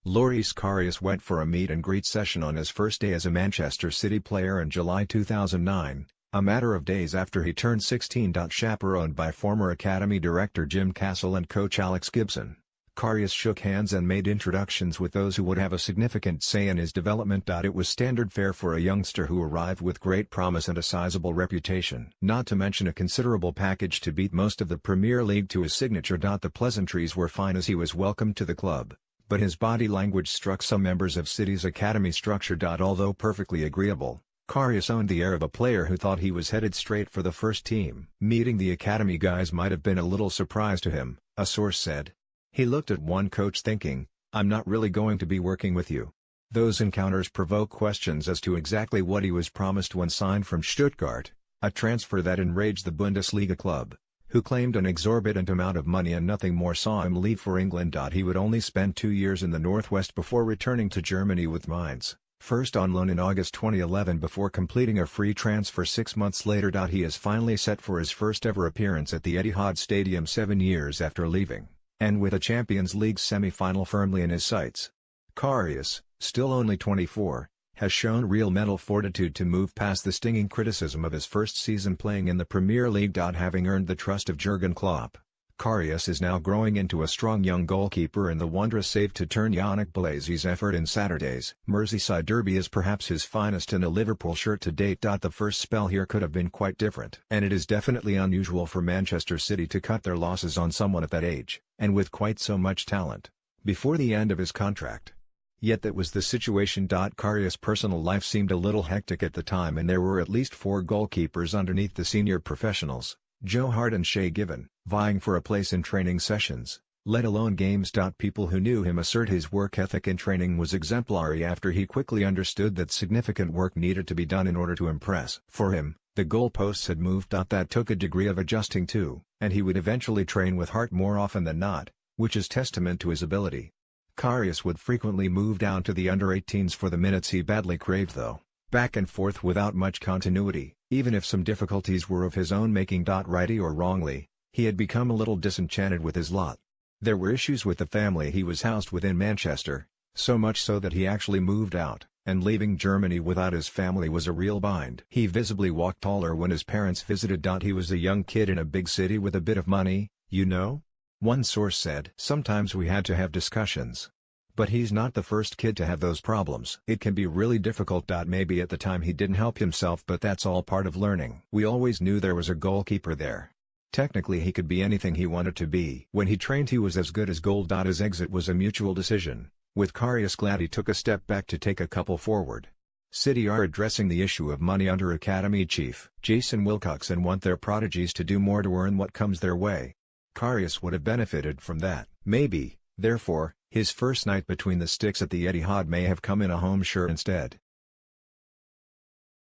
Loris Karius went for a meet-and-greet session on his first day as a Manchester City player in July 2009, a matter of days after he turned 16. Chaperoned by former academy director Jim Castle and coach Alex Gibson, Karius shook hands and made introductions with those who would have a significant say in his development. It was standard fare for a youngster who arrived with great promise and a sizable reputation. Not to mention a considerable package to beat most of the Premier League to his signature. The pleasantries were fine as he was welcomed to the club, but his body language struck some members of City's academy structure. Although perfectly agreeable, Karius owned the air of a player who thought he was headed straight for the first team. Meeting the academy guys might have been a little surprise to him, a source said. He looked at one coach thinking, "I'm not really going to be working with you." Those encounters provoke questions as to exactly what he was promised when signed from Stuttgart, a transfer that enraged the Bundesliga club, who claimed an exorbitant amount of money and nothing more saw him leave for England. He would only spend 2 years in the Northwest before returning to Germany with Mainz, first on loan in August 2011 before completing a free transfer 6 months later. He is finally set for his first ever appearance at the Etihad Stadium 7 years after leaving, and with a Champions League semi-final firmly in his sights. Karius, still only 24, has shown real mental fortitude to move past the stinging criticism of his first season playing in the Premier League. Having earned the trust of Jurgen Klopp, Karius is now growing into a strong young goalkeeper, and the wondrous save to turn Yannick Bolasie's effort in Saturday's Merseyside derby is perhaps his finest in a Liverpool shirt to date. The first spell here could have been quite different, and it is definitely unusual for Manchester City to cut their losses on someone at that age, and with quite so much talent, before the end of his contract. Yet that was the situation. Karius' personal life seemed a little hectic at the time, and there were at least 4 goalkeepers underneath the senior professionals, Joe Hart and Shay Given, vying for a place in training sessions, let alone games. People who knew him assert his work ethic in training was exemplary after he quickly understood that significant work needed to be done in order to impress. For him, the goalposts had moved. That took a degree of adjusting to, and he would eventually train with Hart more often than not, which is testament to his ability. Karius would frequently move down to the under-18s for the minutes he badly craved, though, back and forth without much continuity, even if some difficulties were of his own making. Rightly or wrongly, he had become a little disenchanted with his lot. There were issues with the family he was housed with in Manchester, so much so that he actually moved out, and leaving Germany without his family was a real bind. He visibly walked taller when his parents visited. He was a young kid in a big city with a bit of money, you know? One source said. Sometimes we had to have discussions. But he's not the first kid to have those problems. It can be really difficult. Maybe at the time he didn't help himself, but that's all part of learning. We always knew there was a goalkeeper there. Technically he could be anything he wanted to be. When he trained he was as good as gold. His exit was a mutual decision, with Karius glad he took a step back to take a couple forward. City are addressing the issue of money under academy chief Jason Wilcox and want their prodigies to do more to earn what comes their way. Karius would have benefited from that. Maybe, therefore, his first night between the sticks at the Etihad may have come in a home shirt instead.